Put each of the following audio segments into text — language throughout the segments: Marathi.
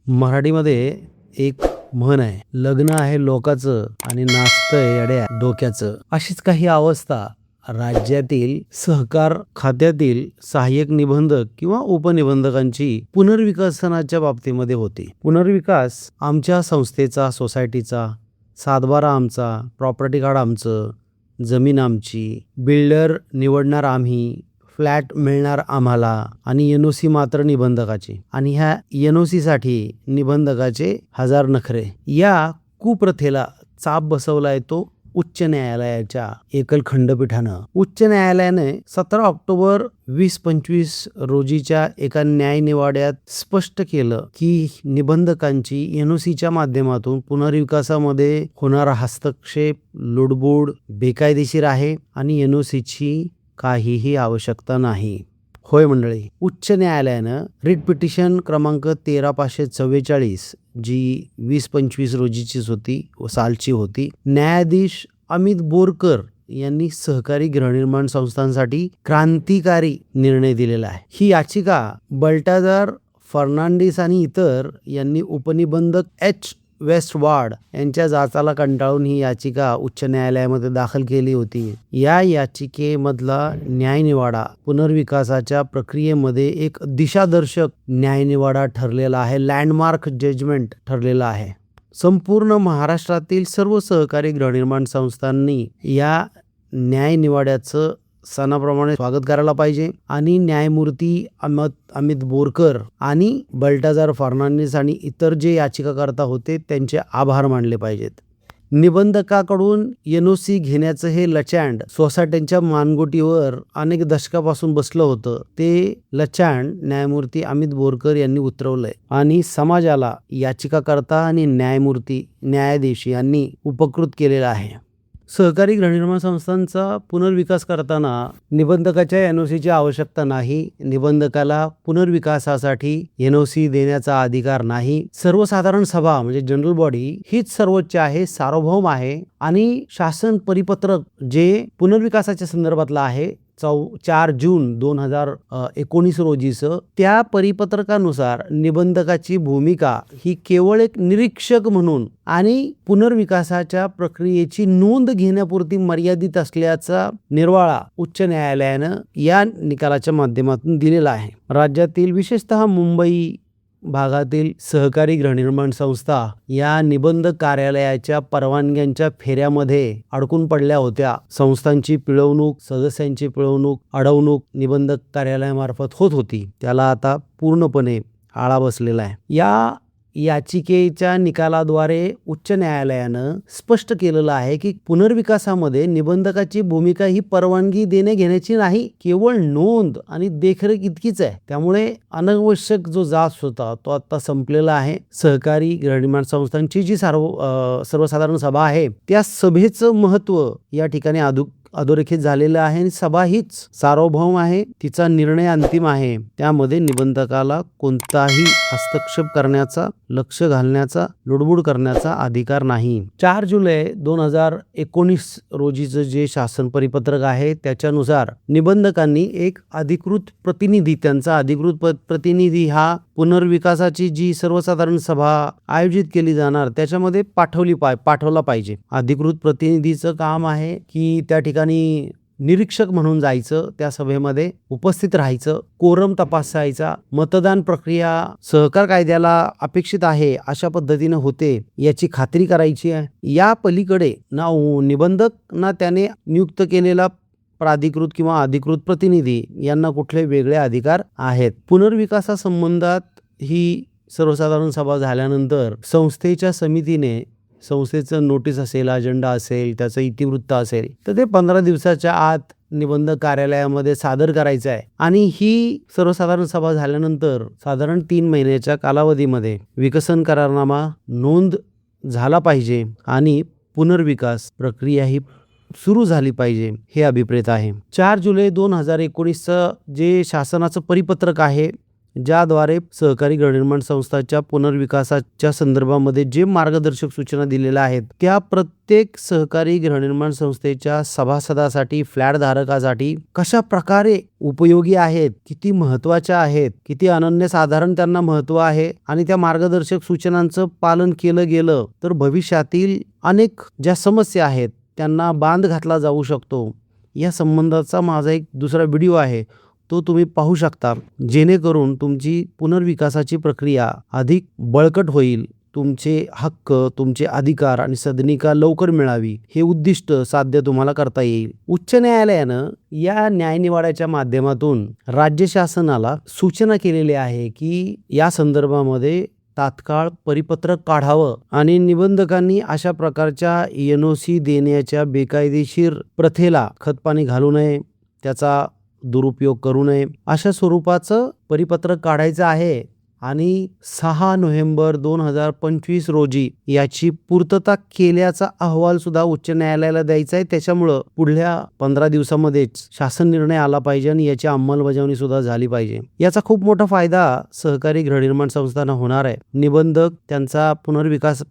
मराठीमध्ये एक म्हण आहे, लग्न आहे लोकाचं आणि नाचतंय येड्या डोक्याचं. अशीच काही अवस्था राज्यातील सहकार खात्यातील सहाय्यक निबंधक किंवा उपनिबंधकांची पुनर्विकसनाच्या बाबतीमध्ये होती. पुनर्विकास आमच्या संस्थेचा, सोसायटीचा, सातबारा आमचा, प्रॉपर्टी कार्ड आमचं, जमीन आमची, बिल्डर निवडणार आम्ही, फ्लॅट मिळणार आम्हाला आणि NOC मात्र निबंधकाचे आणि ह्या NOC साठी निबंधकाचे हजार नखरे. या कुप्रथेला चाप बसवलाय तो उच्च न्यायालयाच्या एकल खंडपीठानं. उच्च न्यायालयाने 17 ऑक्टोबर 2025 रोजीच्या एका न्यायनिवाड्यात स्पष्ट केलं की निबंधकांची NOCच्या माध्यमातून पुनर्विकासामध्ये होणारा हस्तक्षेप लुडबुड बेकायदेशीर आहे आणि NOCची काहीही आवश्यकता नाही. होय मंडळी, उच्च न्यायालयानं रिट पिटिशन क्रमांक 13/544 जी 2025 रोजीचीच होती व सालची होती, न्यायाधीश अमित बोरकर यांनी सहकारी गृहनिर्माण संस्थांसाठी क्रांतिकारी निर्णय दिलेला आहे. ही याचिका बल्टाजार फर्नांडिस आणि इतर यांनी उपनिबंधक H वेस्टवार्ड यांच्या जाचाला कंटाळून ही याचिका उच्च न्यायालयामध्ये दाखल केली होती. या याचिकेमधला न्यायनिवाडा पुनर्विकासाच्या प्रक्रियेमध्ये एक दिशादर्शक न्यायनिवाडा ठरलेला आहे, लँडमार्क जजमेंट ठरलेला आहे. संपूर्ण महाराष्ट्रातील सर्व सहकारी गृहनिर्माण संस्थांनी या न्यायनिवाड्याचं सणाप्रमाणे स्वागत करायला पाहिजे आणि न्यायमूर्ती अमित बोरकर आणि बल्टाजार फर्नांडिस आणि इतर जे याचिकाकर्ता होते त्यांचे आभार मानले पाहिजेत. निबंधकाकडून NOC घेण्याचं हे लचांड सोसायट्यांच्या मानगुटीवर अनेक दशकापासून बसलं होतं. ते लचांड न्यायमूर्ती अमित बोरकर यांनी उतरवलंय आणि समाजाला याचिकाकर्ता आणि न्यायाधीश यांनी उपकृत केलेलं आहे. सहकारी गृहनिर्माण संस्थांचा पुनर्विकास करताना निबंधकाच्या NOCची आवश्यकता नाही. निबंधकाला पुनर्विकासासाठी NOC देण्याचा अधिकार नाही. सर्वसाधारण सभा म्हणजे जनरल बॉडी हीच सर्वोच्च आहे, सार्वभौम आहे आणि शासन परिपत्रक जे पुनर्विकासाच्या संदर्भातलं आहे 4 जून 2019 रोजीचं, त्या परिपत्रकानुसार निबंधकाची भूमिका ही केवळ एक निरीक्षक म्हणून आणि पुनर्विकासाच्या प्रक्रियेची नोंद घेण्यापुरती मर्यादित असल्याचा निर्वाळा उच्च न्यायालयानं या निकालाच्या माध्यमातून दिलेला आहे. राज्यातील विशेषतः मुंबई भागातील सहकारी गृहनिर्माण संस्था या निबंधक कार्यालयाच्या परवानग्यांच्या फेऱ्यामध्ये अडकून पडल्या होत्या. संस्थांची पिळवणूक, सदस्यांची पिळवणूक, अडवणूक निबंधक कार्यालयामार्फत होत होती. त्याला आता पूर्णपणे आळा बसलेला आहे. या याचिकेच्या निकालाद्वारे उच्च न्यायालयानं स्पष्ट केलेलं आहे की पुनर्विकासामध्ये निबंधकाची भूमिका ही परवानगी देणे घेण्याची नाही, केवळ नोंद आणि देखरेख इतकीच आहे. त्यामुळे अनावश्यक जो जाच होता तो आता संपलेला आहे. सहकारी गृहनिर्माण संस्थांची जी सर्वसाधारण सभा आहे त्या सभेचं महत्त्व या ठिकाणी अधोरेखित झालेलं आहे आणि सभा हीच सार्वभौम आहे, तिचा निर्णय अंतिम आहे. त्यामध्ये निबंधकाला कोणताही हस्तक्षेप करण्याचा, लक्ष घालण्याचा, लुडबुड करण्याचा अधिकार नाही. 4 जुलै 2019 रोजीचं जे शासन परिपत्रक आहे त्याच्यानुसार निबंधकांनी एक अधिकृत प्रतिनिधी, त्यांचा अधिकृत प्रतिनिधी हा पुनर्विकासाची जी सर्वसाधारण सभा आयोजित केली जाणार त्याच्यामध्ये पाठवला पाहिजे. अधिकृत प्रतिनिधीचं काम आहे की त्या ठिकाणी निरीक्षक म्हणून जायचं, त्या सभेमध्ये उपस्थित राहायचं, कोरम तपासायचा, मतदान प्रक्रिया सहकार कायद्याला अपेक्षित आहे अशा पद्धतीने होते याची खात्री करायची आहे. या पलीकडे ना निबंधक ना त्याने नियुक्त केलेला प्राधिकृत किंवा अधिकृत प्रतिनिधी यांना कुठले वेगळे अधिकार आहेत. पुनर्विकासासंबंधात ही सर्वसाधारण सभा झाल्यानंतर संस्थेच्या समितीने संस्थेचं नोटीस असेल, अजेंडा असेल, त्याचं इतिवृत्त असेल तर ते 15 दिवसाच्या आत निबंधक कार्यालयामध्ये सादर करायचं आहे आणि ही सर्वसाधारण सभा झाल्यानंतर साधारण 3 महिन्याच्या कालावधीमध्ये विकसन करारनामा नोंद झाला पाहिजे आणि पुनर्विकास प्रक्रिया ही सुरू झाली पाहिजे हे अभिप्रेत आहे. 4 जुलै 2019चं जे शासनाचं परिपत्रक आहे ज्याद्वारे सहकारी गृहनिर्माण संस्थांच्या पुनर्विकासाच्या संदर्भामध्ये जे मार्गदर्शक सूचना दिलेल्या आहेत त्या प्रत्येक सहकारी गृहनिर्माण संस्थेच्या सभासदासाठी, फ्लॅट धारकासाठी कशा प्रकारे उपयोगी आहेत, किती महत्त्वाच्या आहेत, किती अनन्यसाधारण त्यांना महत्त्व आहे आणि त्या मार्गदर्शक सूचनांचं पालन केलं गेलं तर भविष्यातील अनेक ज्या समस्या आहेत त्यांना बांध घातला जाऊ शकतो. या संबंधाचा माझा एक दुसरा व्हिडिओ आहे, तो तुम्ही पाहू शकता, जेणेकरून तुमची पुनर्विकासाची प्रक्रिया अधिक बळकट होईल, तुमचे हक्क, तुमचे अधिकार आणि सदनिका लवकर मिळावी हे उद्दिष्ट साध्य तुम्हाला करता येईल. उच्च न्यायालयानं या न्यायनिवाड्याच्या माध्यमातून राज्य शासनाला सूचना केलेली आहे की या संदर्भामध्ये तात्काळ परिपत्रक काढावं आणि निबंधकांनी अशा प्रकारच्या NOC देण्याच्या बेकायदेशीर प्रथेला खतपाणी घालू नये, त्याचा दुरुपयोग करू नये. अशा स्वरूपाचं परिपत्रक काढायचं आहे आणि 6 नोव्हेंबर 2025 रोजी याची पूर्तता केल्याचा अहवाल सुद्धा उच्च न्यायालयाला द्यायचा आहे. त्याच्यामुळं पुढल्या 15 दिवसामध्येच शासन निर्णय आला पाहिजे आणि याची अंमलबजावणी सुद्धा झाली पाहिजे. याचा खूप मोठा फायदा सहकारी गृहनिर्माण संस्थांना होणार आहे. निबंधक त्यांचा पुनर्विकास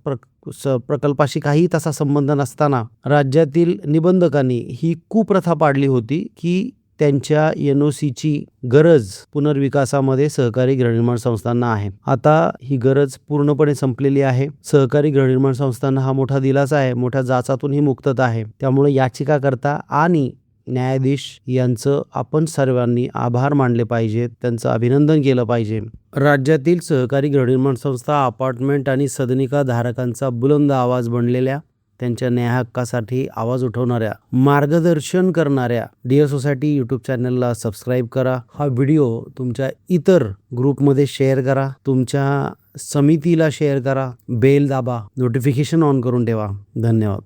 प्रकल्पाशी काही तसा संबंध नसताना राज्यातील निबंधकांनी ही कुप्रथा पाडली होती की त्यांच्या NOCची गरज पुनर्विकासामध्ये सहकारी गृहनिर्माण संस्थांना आहे. आता ही गरज पूर्णपणे संपलेली आहे. सहकारी गृहनिर्माण संस्थांना हा मोठा दिलासा आहे, मोठ्या जाचातून ही मुक्तता आहे. त्यामुळे याचिकाकर्ता आणि न्यायाधीश यांचं आपण सर्वांनी आभार मानले पाहिजेत, त्यांचं अभिनंदन केलं पाहिजे. राज्यातील सहकारी गृहनिर्माण संस्था, अपार्टमेंट आणि सदनिका धारकांचा बुलंद आवाज बनलेल्या, त्यांच्या न्याय हक्कासाठी आवाज उठवणाऱ्या, मार्गदर्शन करणाऱ्या डिअर सोसायटी यूट्यूब चॅनलला सबस्क्राईब करा. हा व्हिडिओ तुमच्या इतर ग्रुपमध्ये शेअर करा, तुमच्या समितीला शेअर करा, बेल दाबा, नोटिफिकेशन ऑन करून ठेवा. धन्यवाद.